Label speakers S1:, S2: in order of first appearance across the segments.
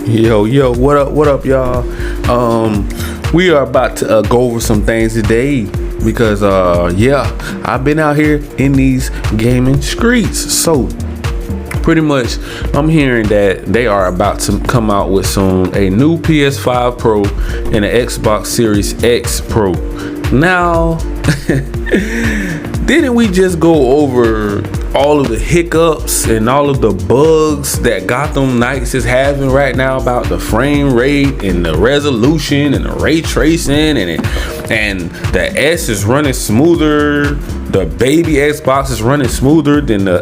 S1: Yo, what up, y'all? We are about to go over some things today because, I've been out here in these gaming streets. So, pretty much, I'm hearing that they are about to come out with a new PS5 Pro and an Xbox Series X Pro. Now, didn't we just go over all of the hiccups and all of the bugs that Gotham Knights is having right now about the frame rate and the resolution and the ray tracing and the S is running smoother, the baby Xbox is running smoother than the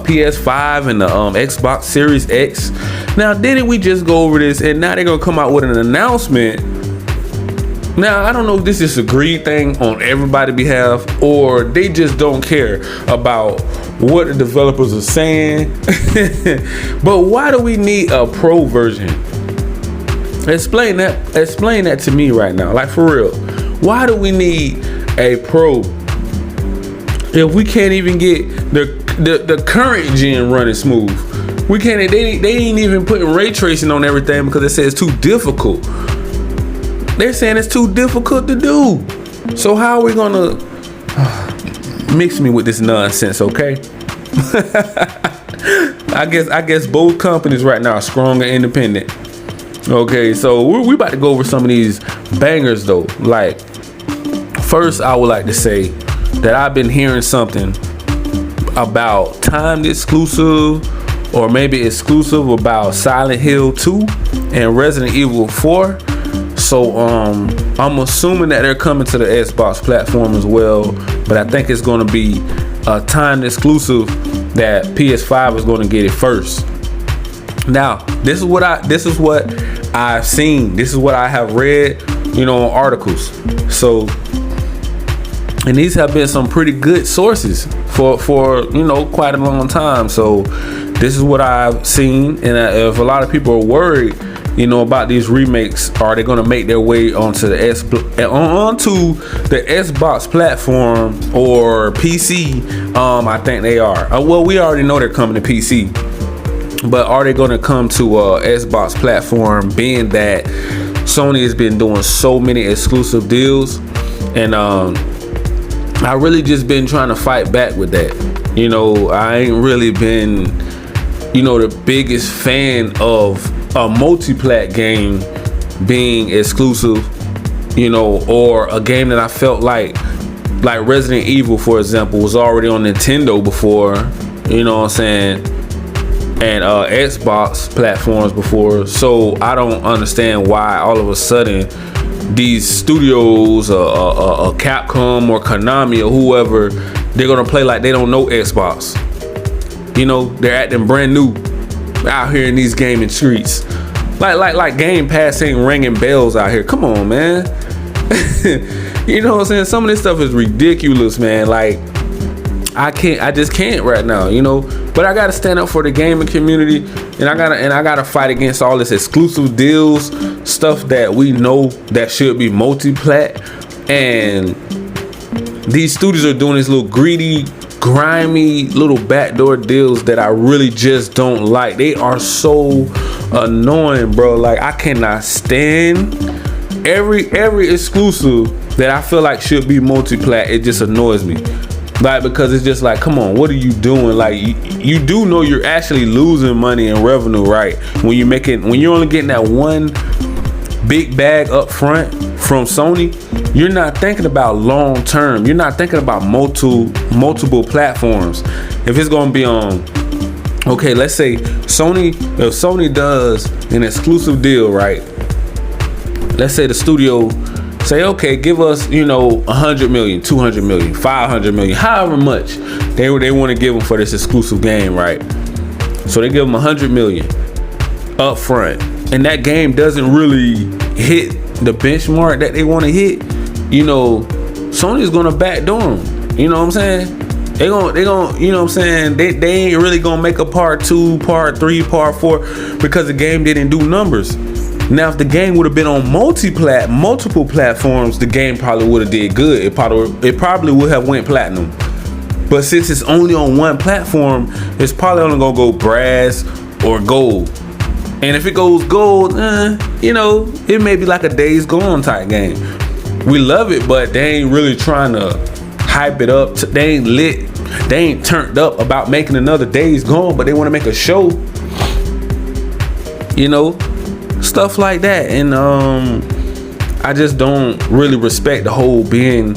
S1: PS5 and the Xbox Series X. Now, didn't we just go over this, and now they're gonna come out with an announcement? Now, I don't know if this is a greed thing on everybody's behalf or they just don't care about what the developers are saying. But why do we need a pro version? Explain that to me right now. Like, for real. Why do we need a pro if we can't even get the current gen running smooth? We can't. They ain't even putting ray tracing on everything because it says it's too difficult. They're saying it's too difficult to do. So how are we gonna mix me with this nonsense, okay? I guess both companies right now are strong and independent. Okay, so we about to go over some of these bangers though. Like, first, I would like to say that I've been hearing something about timed exclusive or maybe exclusive about Silent Hill 2 and Resident Evil 4. So I'm assuming that they're coming to the Xbox platform as well, but I think it's going to be a timed exclusive that PS5 is going to get it first. Now, this is what I've seen. This is what I have read, on articles. So, and these have been some pretty good sources for quite a long time. So, this is what I've seen, and if a lot of people are worried, about these remakes, are they going to make their way onto the Xbox platform or PC? I think they are. Well, we already know they're coming to PC, but are they going to come to Xbox platform? Being that Sony has been doing so many exclusive deals, and I really just been trying to fight back with that. I ain't really been, the biggest fan of a multi-plat game being exclusive, or a game that I felt like Resident Evil, for example, was already on Nintendo before, you know what I'm saying, and Xbox platforms before. So I don't understand why all of a sudden these studios, Capcom or Konami or whoever, they're gonna play like they don't know Xbox. They're acting brand new out here in these gaming streets. Like Game Pass ain't ringing bells out here. Come on, man. You know what I'm saying? Some of this stuff is ridiculous, man. Like, I just can't right now, But I gotta stand up for the gaming community, and I gotta fight against all this exclusive deals, stuff that we know that should be multi-plat, and these studios are doing this little greedy, grimy little backdoor deals that I really just don't like. They are so annoying, bro. Like, I cannot stand every exclusive that I feel like should be multi-plat. It just annoys me, like, because it's just like, come on, what are you doing? Like, you do know you're actually losing money and revenue, right? When you're only getting that one big bag up front from Sony, you're not thinking about long term. You're not thinking about multiple platforms. If it's gonna be on, okay, let's say if Sony does an exclusive deal, right? Let's say the studio say, okay, give us, 100 million, 200 million, 500 million, however much they want to give them for this exclusive game, right? So they give them 100 million up front, and that game doesn't really hit the benchmark that they want to hit. Sony's gonna backdoor them. You know what I'm saying? They gonna, you know what I'm saying? They ain't really gonna make a part 2, part 3, part 4 because the game didn't do numbers. Now, if the game would have been on multiple platforms, the game probably would have did good. It probably would have went platinum. But since it's only on one platform, it's probably only gonna go brass or gold. And if it goes gold, you know, it may be like a Days Gone type game. We love it, but they ain't really trying to hype it up. They ain't lit. They ain't turned up about making another Days Gone, but they want to make a show. You know, stuff like that. And I just don't really respect the whole being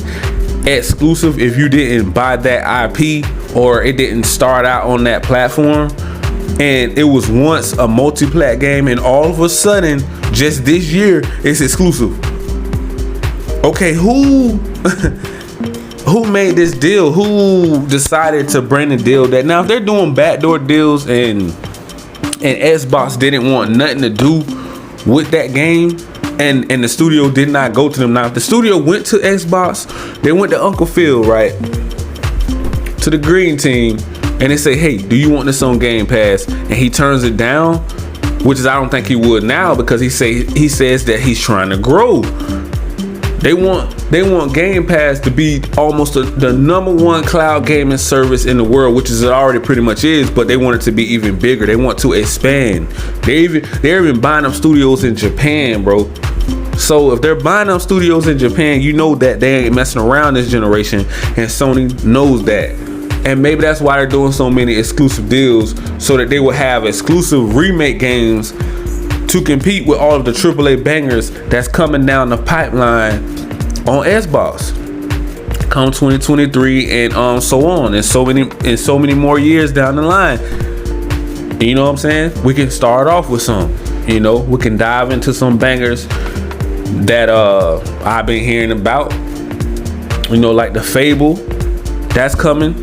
S1: exclusive if you didn't buy that IP or it didn't start out on that platform. And it was once a multi-plat game, and all of a sudden, just this year, it's exclusive. Okay, who made this deal? Who decided to bring the deal? That now, if they're doing backdoor deals and Xbox didn't want nothing to do with that game, and the studio did not go to them. Now, if the studio went to Xbox, they went to Uncle Phil, right, to the green team, and they say, hey, do you want this on Game Pass? And he turns it down, which is, I don't think he would now, because he says that he's trying to grow. They want Game Pass to be almost the number one cloud gaming service in the world, which is it already pretty much is, but they want it to be even bigger. They want to expand. They're even buying up studios in Japan, bro. So if they're buying up studios in Japan, you know that they ain't messing around this generation, and Sony knows that. And maybe that's why they're doing so many exclusive deals, so that they will have exclusive remake games to compete with all of the AAA bangers that's coming down the pipeline on Xbox come 2023 and so on, and so many more years down the line. You know what I'm saying? We can start off with some, you know, we can dive into some bangers that I've been hearing about, you know, like the Fable that's coming.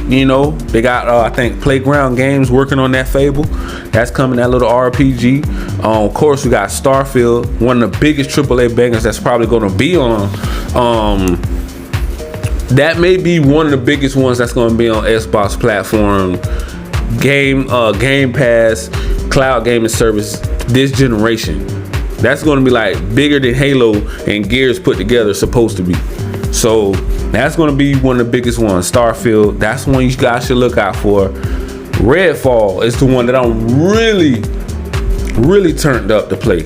S1: You know, they got I think Playground Games working on that Fable. That's coming, that little RPG. Of course, we got Starfield, one of the biggest AAA bangers that's probably going to be on. That may be one of the biggest ones that's going to be on Xbox platform, Game Pass, cloud gaming service this generation. That's going to be like bigger than Halo and Gears put together, supposed to be. So that's going to be one of the biggest ones. Starfield, that's one you guys should look out for. Redfall is the one that I'm really turned up to play.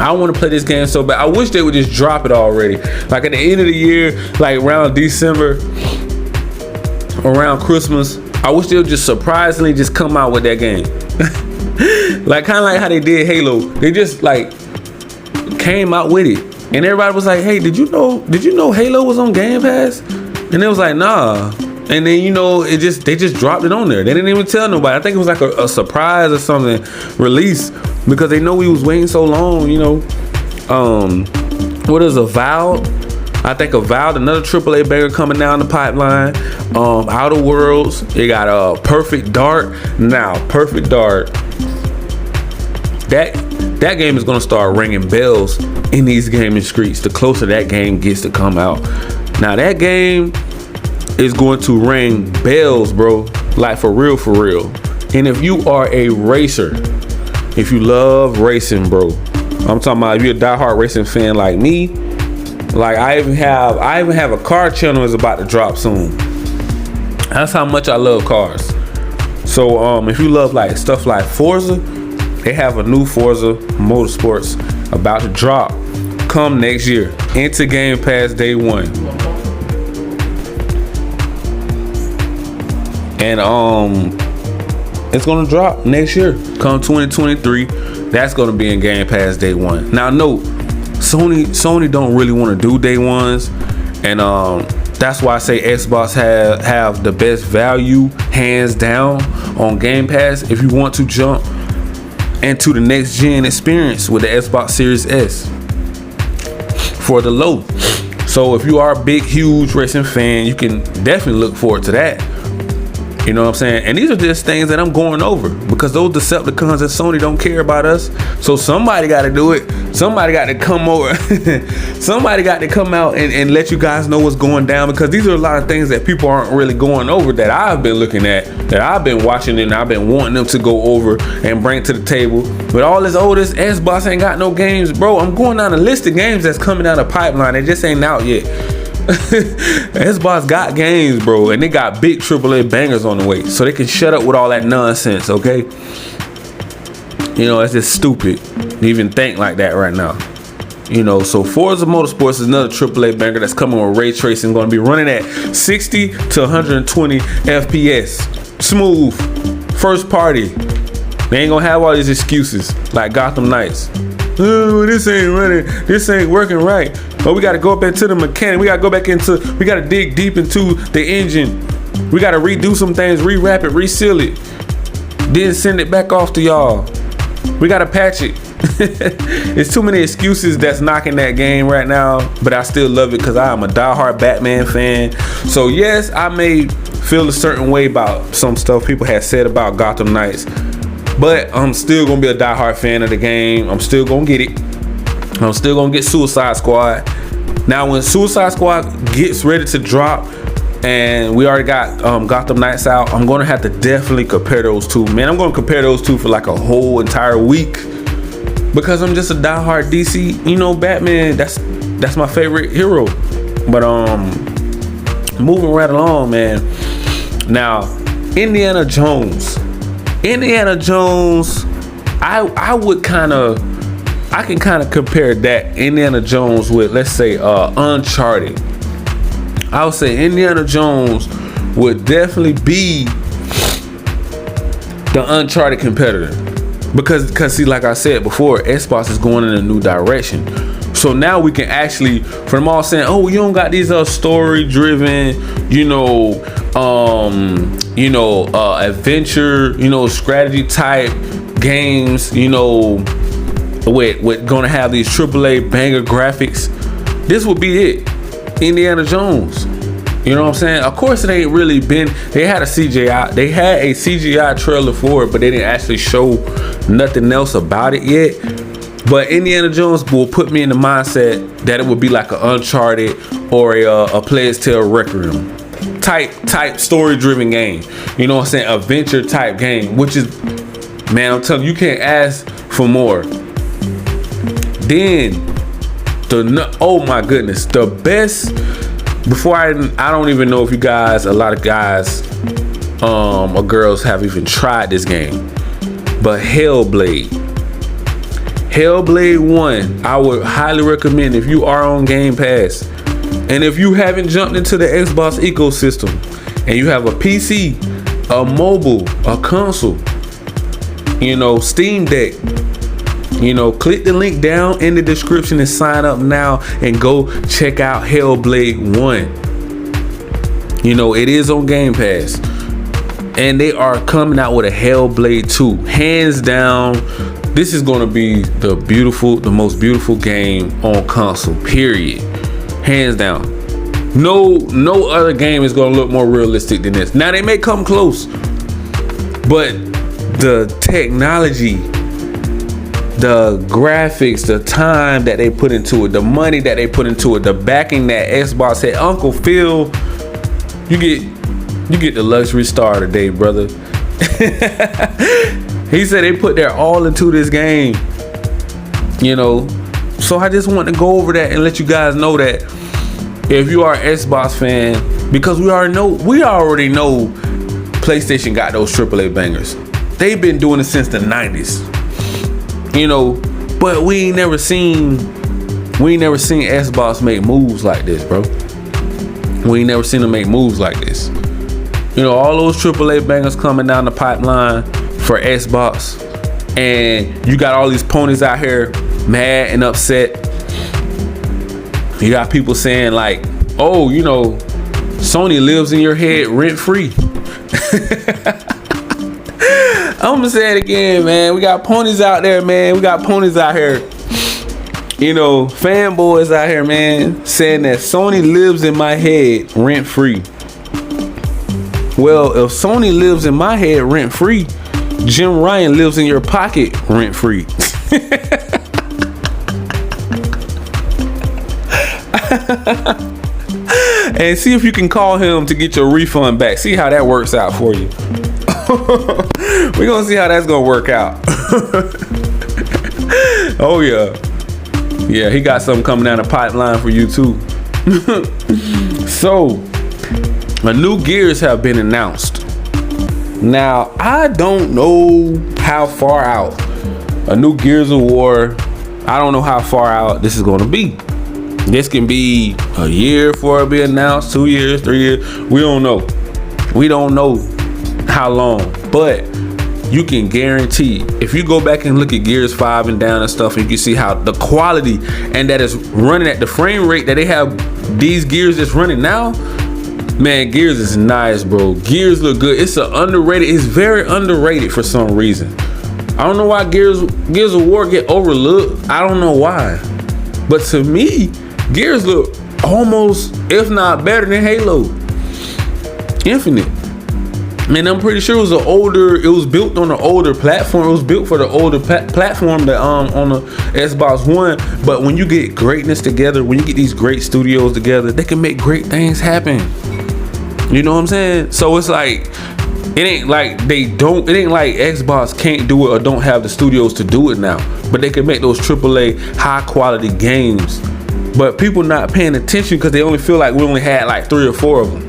S1: I want to play this game so bad. I wish they would just drop it already. Like at the end of the year, like around December, around Christmas, I wish they would just surprisingly just come out with that game. Like kind of like how they did Halo. They just like came out with it. And everybody was like, hey, did you know Halo was on Game Pass? And it was like, nah. And then, you know, they just dropped it on there. They didn't even tell nobody. I think it was like a surprise or something release, because they know we was waiting so long, you know. What is Avowed? I think Avowed, another AAA banger coming down the pipeline. Outer Worlds. They got Perfect Dark. Now, Perfect Dark. That game is gonna start ringing bells in these gaming streets the closer that game gets to come out. Now that game is going to ring bells, bro, like for real. And if you are a racer, if you love racing, bro, I'm talking about if you're a diehard racing fan like me, like I even have a car channel is about to drop soon. That's how much I love cars. So if you love like stuff like Forza, they have a new Forza Motorsports about to drop come next year into Game Pass day one. And it's gonna drop next year come 2023. That's gonna be in Game Pass day one. Now note, Sony don't really want to do day ones, and that's why I say Xbox have the best value hands down on Game Pass if you want to jump into the next gen experience with the Xbox Series S for the low. So if you are a big, huge racing fan, you can definitely look forward to that. You know what I'm saying? And these are just things that I'm going over, because those Decepticons at Sony don't care about us. So somebody got to do it. Somebody got to come over. Somebody got to come out and let you guys know what's going down, because these are a lot of things that people aren't really going over that I've been looking at, that I've been watching, and I've been wanting them to go over and bring to the table. But all this Xbox ain't got no games, bro. I'm going down a list of games that's coming down the pipeline. They just ain't out yet. Xbox got games, bro, and they got big AAA bangers on the way, so they can shut up with all that nonsense, okay? You know, it's just stupid to even think like that right now. You know, so Forza Motorsports is another AAA banger that's coming with ray tracing, going to be running at 60 to 120 FPS. Smooth. First party. They ain't gonna have all these excuses like Gotham Knights. Oh, this ain't running. This ain't working right. But we gotta go up into the mechanic. We gotta dig deep into the engine. We gotta redo some things, rewrap it, reseal it. Then send it back off to y'all. We gotta patch it. It's too many excuses that's knocking that game right now, but I still love it because I am a diehard Batman fan. So yes, I may feel a certain way about some stuff people have said about Gotham Knights, but I'm still gonna be a diehard fan of the game. I'm still gonna get it. I'm still gonna get Suicide Squad. Now when Suicide Squad gets ready to drop and we already got Gotham Knights out, I'm gonna have to definitely compare those two. Man, I'm gonna compare those two for like a whole entire week because I'm just a diehard DC, you know, Batman. That's my favorite hero. But moving right along, man. Now, Indiana Jones, I can kind of compare that Indiana Jones with, let's say, Uncharted. I would say Indiana Jones would definitely be the Uncharted competitor because see, like I said before, Xbox is going in a new direction. So now we can actually, for them all saying, oh, you don't got these story-driven, adventure, strategy type games, with gonna have these AAA banger graphics. This would be it, Indiana Jones. You know what I'm saying? Of course, it ain't really been. They had a CGI trailer for it, but they didn't actually show nothing else about it yet. But Indiana Jones will put me in the mindset that it would be like an Uncharted or a Plague's Tale Requiem type story-driven game. You know what I'm saying? Adventure type game, which is, man, I'm telling you, you can't ask for more. Then oh my goodness, the best. Before I don't even know if you guys, a lot of guys or girls have even tried this game, but Hellblade 1, I would highly recommend if you are on Game Pass, and if you haven't jumped into the Xbox ecosystem and you have a PC, a mobile, a console, Steam Deck, click the link down in the description and sign up now and go check out Hellblade 1. It is on Game Pass, and they are coming out with a Hellblade 2. Hands down, this is going to be the most beautiful game on console, period. Hands down. No other game is going to look more realistic than this. Now, they may come close, but the technology, the graphics, the time that they put into it, the money that they put into it, the backing that Xbox had. Uncle Phil, you get the luxury star today, brother. He said they put their all into this game. So I just want to go over that and let you guys know that if you are an Xbox fan, because we already know PlayStation got those AAA bangers. They've been doing it since the 90s. But we ain't never seen Xbox make moves like this, bro. We ain't never seen them make moves like this. All those AAA bangers coming down the pipeline for Xbox, and you got all these ponies out here mad and upset. You got people saying like, oh, Sony lives in your head rent free. I'm gonna say it again, man. We got ponies out there, man. We got ponies out here. Fanboys out here, man, saying that Sony lives in my head rent free. Well, if Sony lives in my head rent free, Jim Ryan lives in your pocket rent free. And see if you can call him to get your refund back. See how that works out for you. We're gonna see how that's gonna work out. Oh yeah, he got something coming down the pipeline for you too. So a new Gears have been announced. Now I don't know how far out a new Gears of War. I don't know how far out this is going to be. This can be a year before it be announced, 2 years, 3 years. We don't know. We don't know how long, but you can guarantee if you go back and look at Gears 5 and down and stuff, and you can see how the quality and that is running at the frame rate that they have these Gears that's running now. Man, Gears is nice, bro. Gears look good. It's it's very underrated for some reason. I don't know why Gears of War get overlooked. I don't know why. But to me, Gears look almost, if not better than Halo Infinite. And I'm pretty sure it was built on an older platform. It was built for the older platform that on the Xbox One. But when you get greatness together, when you get these great studios together, they can make great things happen. You know what I'm saying? So it's like, it ain't like Xbox can't do it or don't have the studios to do it now. But they can make those AAA high quality games. But people not paying attention because they only feel like we only had like 3 or 4 of them.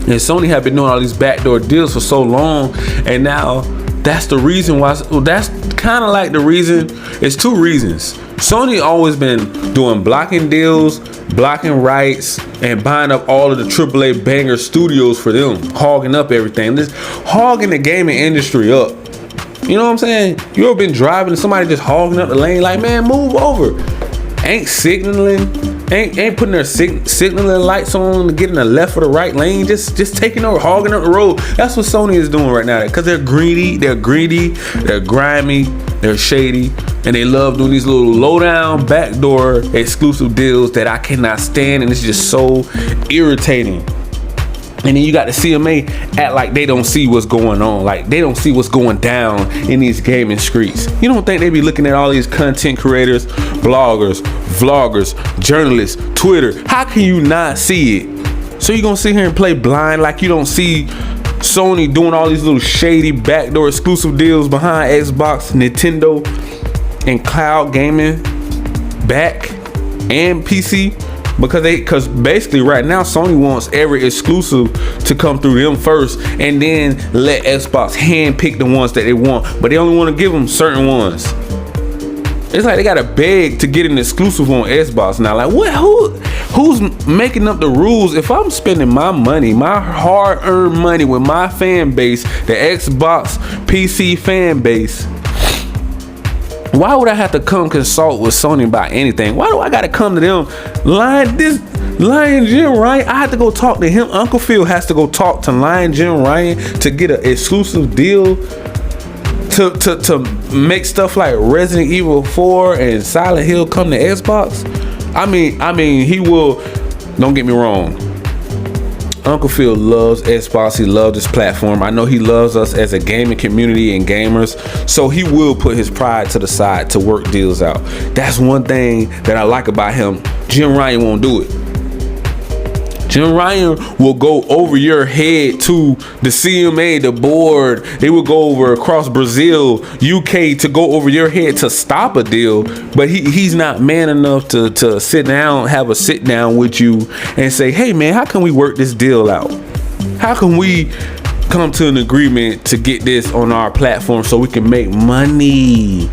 S1: And Sony have been doing all these backdoor deals for so long, and now that's the reason why. Well, that's kind of like the reason. It's 2 reasons. Sony always been doing blocking deals, blocking rights, and buying up all of the AAA banger studios for them, hogging up everything. Just hogging the gaming industry up. You know what I'm saying? You ever been driving and somebody just hogging up the lane like, man, move over. Ain't signaling. Ain't putting their signaling lights on to get in the left or the right lane. Just taking over, hogging up the road. That's what Sony is doing right now. Because they're greedy, they're grimy, they're shady, and they love doing these little low down, backdoor exclusive deals that I cannot stand, and it's just so irritating. And then you got the CMA act like they don't see what's going on. Like they don't see what's going down in these gaming streets. You don't think they be looking at all these content creators, bloggers, vloggers, journalists, Twitter? How can you not see it? So you gonna sit here and play blind like you don't see Sony doing all these little shady backdoor exclusive deals behind Xbox, Nintendo, and cloud gaming back and PC? Because basically right now Sony wants every exclusive to come through them first, and then let Xbox hand pick the ones that they want, but they only want to give them certain ones. It's like they gotta beg to get an exclusive on Xbox now. Like what? Who's making up the rules? If I'm spending my money, my hard-earned money with my fan base, the Xbox PC fan base, why would I have to come consult with Sony about anything? Why do I gotta come to them? Lion Jim Ryan, I have to go talk to him. Uncle Phil has to go talk to Lion Jim Ryan to get an exclusive deal to make stuff like Resident Evil 4 and Silent Hill come to Xbox. I mean, he will. Don't get me wrong. Uncle Phil loves Xbox. He loves this platform. I know he loves us as a gaming community and gamers. So he will put his pride to the side to work deals out. That's one thing that I like about him. Jim Ryan won't do it. Jim Ryan will go over your head to the CMA, the board. They will go over across Brazil, UK to go over your head to stop a deal. But he's not man enough to sit down, have a sit down with you and say, hey man, how can we work this deal out? How can we come to an agreement to get this on our platform so we can make money?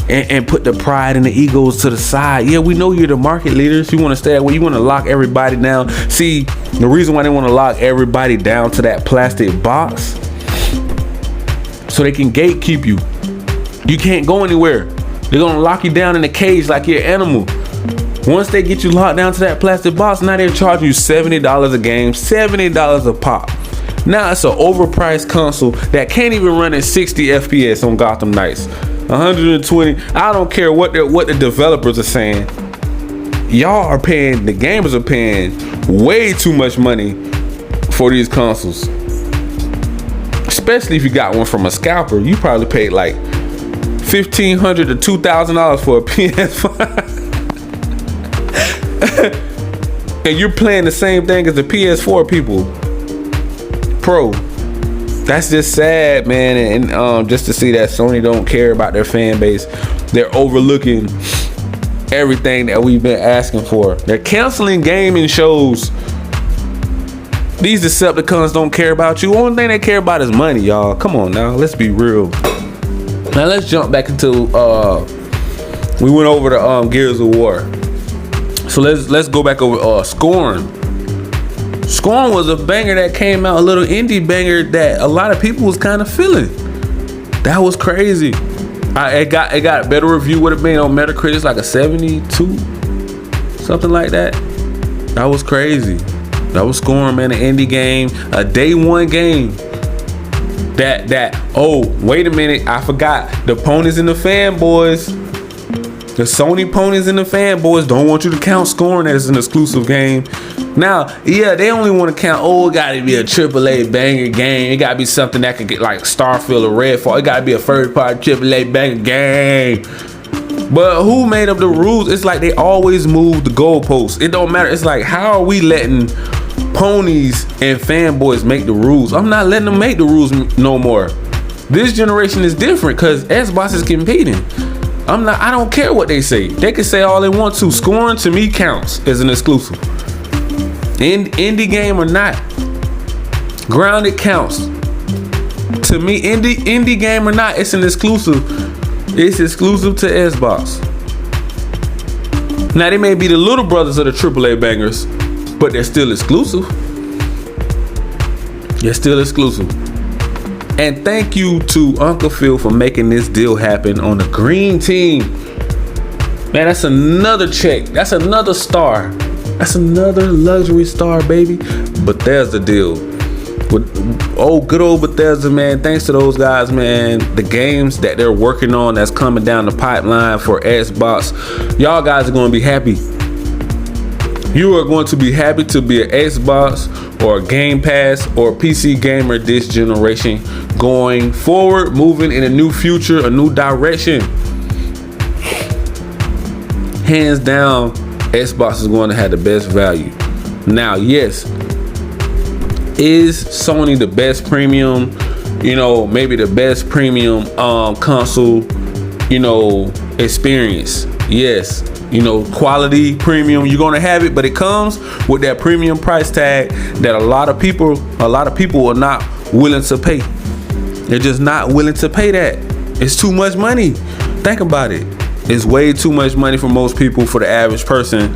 S1: And put the pride and the egos to the side. Yeah, we know you're the market leaders. You want to stay that way. You want to lock everybody down. See, the reason why they want to lock everybody down to that plastic box, so they can gatekeep you. You can't go anywhere. They're going to lock you down in a cage like you're an animal. Once they get you locked down to that plastic box, now they're charging you $70 a game, $70 a pop. Now it's an overpriced console that can't even run at 60 FPS on Gotham Knights. 120. I don't care what the developers are saying. Y'all are paying, the gamers are paying way too much money for these consoles. Especially if you got one from a scalper. You probably paid like $1,500 to $2,000 for a PS5. And you're playing the same thing as the PS4 people. Pro. That's just sad, man, and just to see that Sony don't care about their fan base. They're overlooking everything that we've been asking for. They're canceling gaming shows. These Decepticons don't care about you. Only thing they care about is money, y'all. Come on now, let's be real. Now let's jump back into we went over the Gears of War. So let's go back over Scorn. Scorn was a banger that came out, a little indie banger that a lot of people was kind of feeling. That was crazy. It got a better review. Would have been on Metacritic, it's like a 72, something like that. That was crazy. That was Scorn, man. An indie game, a day one game. Oh, wait a minute, I forgot. The ponies and the fanboys, the Sony ponies and the fanboys don't want you to count Scorn as an exclusive game. Now, yeah, they only want to count, it gotta be a AAA banger game. It gotta be something that could get like Starfield or Redfall. It gotta be a third-party AAA banger game. But who made up the rules? It's like they always move the goalposts. It don't matter. It's like, how are we letting ponies and fanboys make the rules? I'm not letting them make the rules no more. This generation is different because Xbox is competing. I don't care what they say. They can say all they want to. Scorn to me counts as an exclusive. Indie game or not, Grounded counts. To me, indie game or not, it's an exclusive. It's exclusive to Xbox. Now they may be the little brothers of the AAA bangers, but they're still exclusive. They're still exclusive. And thank you to Uncle Phil for making this deal happen on the green team. Man, that's another check. That's another star. That's another luxury star, baby. Bethesda deal. Good old Bethesda, man. Thanks to those guys, man. The games that they're working on that's coming down the pipeline for Xbox. Y'all guys are going to be happy. You are going to be happy to be an Xbox or a Game Pass or a PC gamer this generation, going forward, moving in a new future, a new direction. Hands down, Xbox is going to have the best value. Now, yes, is Sony the best premium, maybe the best premium console, experience? Yes. Quality premium, you're gonna have it, but it comes with that premium price tag that a lot of people are not willing to pay. They're just not willing to pay that. It's too much money. Think about it. It's way too much money for most people, for the average person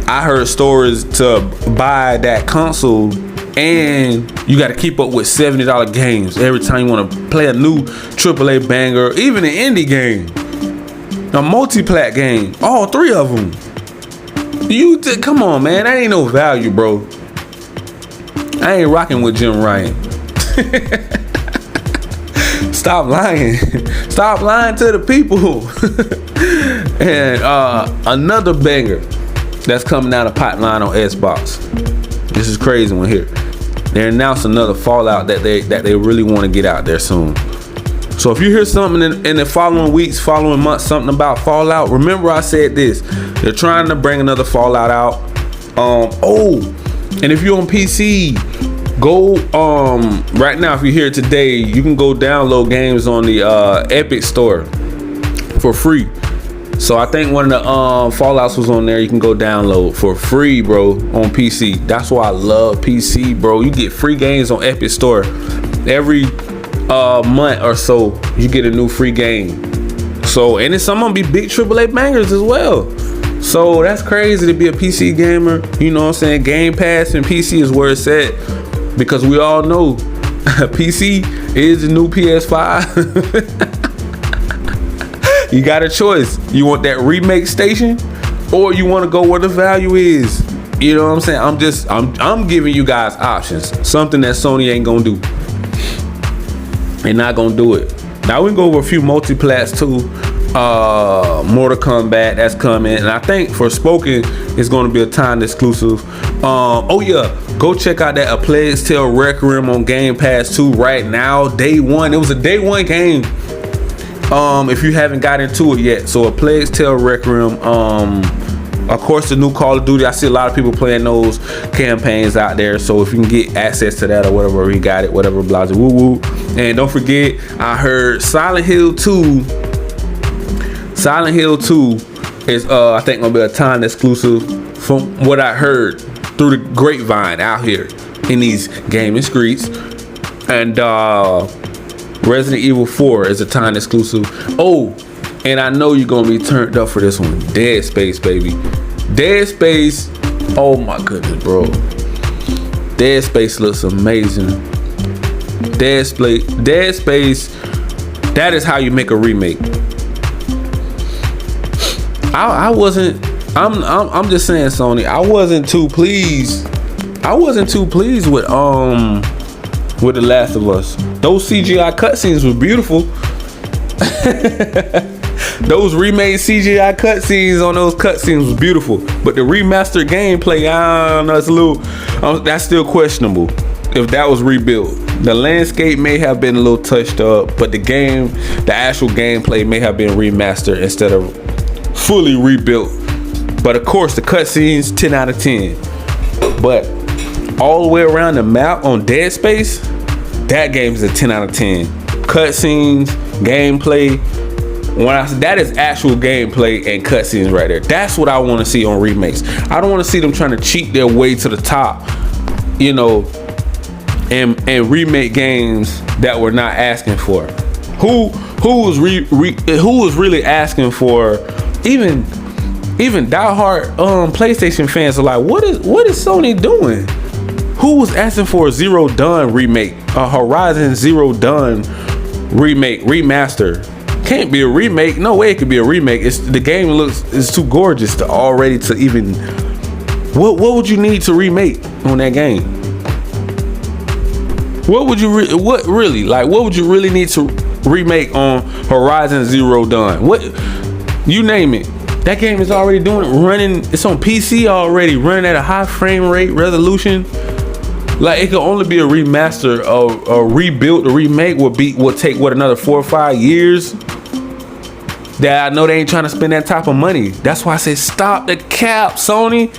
S1: I heard stories to buy that console, and you got to keep up with $70 games every time you want to play a new AAA banger, even an indie game. A multi-plat game, all three of them. Come on, man, that ain't no value, bro. I ain't rocking with Jim Ryan. Stop lying. Stop lying to the people. And another banger that's coming down the pipeline on Xbox. This is crazy one here. They announced another Fallout that they really want to get out there soon. So if you hear something in the following weeks, following months, something about Fallout, remember I said this. They're trying to bring another Fallout out. And if you're on PC, go right now, if you're here today, you can go download games on the Epic Store for free. So I think one of the Fallouts was on there. You can go download for free, bro, on PC. That's why I love PC, bro. You get free games on Epic Store every month or so. You get a new free game. So, and it's some of them be big AAA bangers as well. So that's crazy to be a PC gamer. You know what I'm saying? Game Pass and PC is where it's at, because we all know PC is the new PS5. You got a choice. You want that remake station, or you want to go where the value is. You know what I'm saying? I'm giving you guys options. Something that Sony ain't gonna do. They're not gonna do it. Now we can go over a few multi-plats too. Mortal Kombat, that's coming, and I think for Spoken it's gonna be a timed exclusive. Go check out that A Plague's Tale Requiem on Game Pass 2 right now. Day one. It was a day one game. If you haven't got into it yet. So A Plague's Tale Requiem, of course the new Call of Duty. I see a lot of people playing those campaigns out there. So if you can get access to that or whatever, you got it, whatever, blah, blah, woo woo. And don't forget, I heard Silent Hill 2 is I think gonna be a time exclusive, from what I heard through the grapevine out here in these gaming streets. And Resident Evil 4 is a timed exclusive. Oh, and I know you're gonna be turned up for this one. Dead Space, baby. Dead Space. Oh my goodness, bro. Dead Space looks amazing. Dead Space. That is how you make a remake. I'm just saying, Sony. I wasn't too pleased with The Last of Us. Those CGI cutscenes were beautiful. Those remade CGI cutscenes on those cutscenes was beautiful, but the remastered gameplay, I don't know, it's a little, that's still questionable. If that was rebuilt, the landscape may have been a little touched up, but the actual gameplay may have been remastered instead of fully rebuilt. But of course, the cutscenes, 10 out of 10. But all the way around the map on Dead Space, that game is a 10 out of 10. Cutscenes, gameplay. That is actual gameplay and cutscenes right there. That's what I want to see on remakes. I don't want to see them trying to cheat their way to the top, you know, and remake games that we're not asking for. Who was really asking for? Even diehard PlayStation fans are like, what is Sony doing? Who was asking for a Zero Dawn remake, a Horizon Zero Dawn remake, remaster? Can't be a remake. No way it could be a remake. The game is too gorgeous to already to even. What would you need to remake on that game? What would you really need to remake on Horizon Zero Dawn? What, you name it. That game is already running. It's on PC already, running at a high frame rate resolution. Like, it could only be a remaster. A rebuilt, a remake will take another 4 or 5 years. That I know they ain't trying to spend that type of money. That's why I say stop the cap, Sony.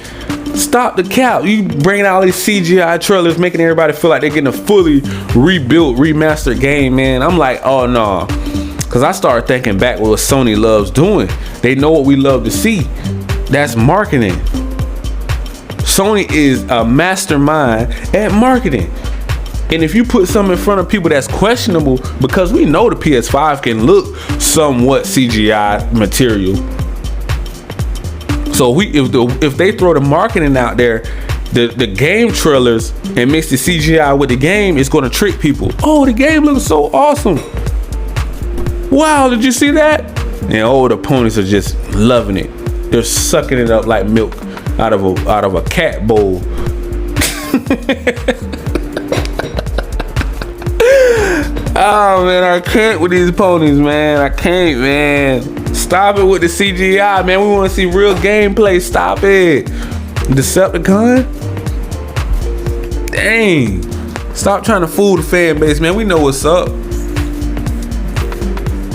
S1: Stop the cap. You bringing out all these CGI trailers, making everybody feel like they're getting a fully rebuilt, remastered game, man. I'm like, oh no. Cause I started thinking back what Sony loves doing. They know what we love to see. That's marketing. Sony is a mastermind at marketing. And if you put something in front of people that's questionable, because we know the PS5 can look somewhat CGI material. So if they throw the marketing out there, the game trailers, and mix the CGI with the game, it's going to trick people. Oh, the game looks so awesome. Wow, did you see that? And all the opponents are just loving it. They're sucking it up like milk out of a cat bowl. Oh man, I can't with these ponies, man. I can't, man. Stop it with the CGI, man. We want to see real gameplay. Stop it. Decepticon? Dang. Stop trying to fool the fan base, man. We know what's up.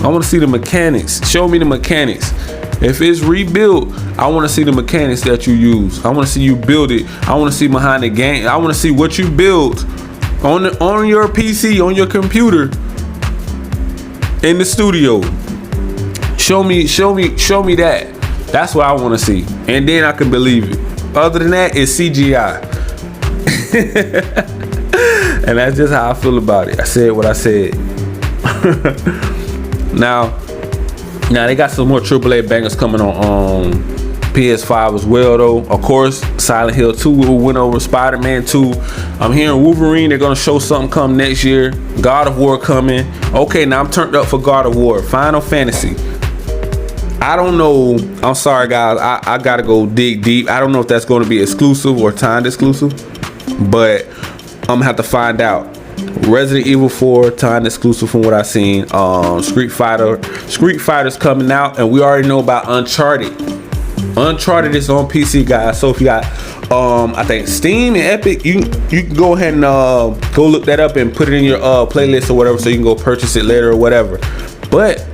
S1: I want to see the mechanics. Show me the mechanics. If it's rebuilt, I want to see the mechanics that you use. I want to see you build it. I want to see behind the game. I want to see what you built on your PC, on your computer, in the studio. Show me that. That's what I want to see, and then I can believe it. Other than that, it's CGI. And that's just how I feel about it. I said what I said. Now they got some more AAA bangers coming on PS5 as well, though. Of course, Silent Hill 2 will win over Spider-Man 2. I'm hearing Wolverine, they're gonna show something come next year. God of War coming. Okay, now I'm turned up for God of War. Final Fantasy. I don't know. I'm sorry, guys. I gotta go dig deep. I don't know if that's gonna be exclusive or timed exclusive, but I'm gonna have to find out. Resident Evil 4 timed exclusive from what I've seen. Street Fighter's coming out, and we already know about Uncharted. Uncharted is on PC, guys. So if you got I think Steam and Epic, you can go ahead and go look that up and put it in your playlist or whatever, so you can go purchase it later or whatever. But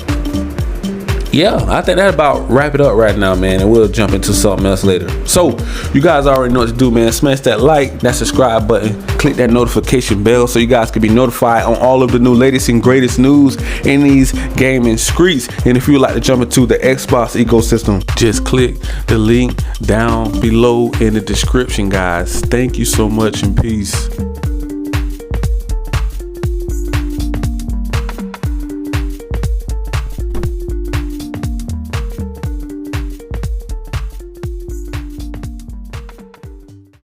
S1: yeah, I think that about wrap it up right now, man, and we'll jump into something else later. So you guys already know what to do, man. Smash that like, that subscribe button, click that notification bell so you guys can be notified on all of the new latest and greatest news in these gaming streets. And if you would like to jump into the Xbox ecosystem, just click the link down below in the description, guys. Thank you so much, and peace.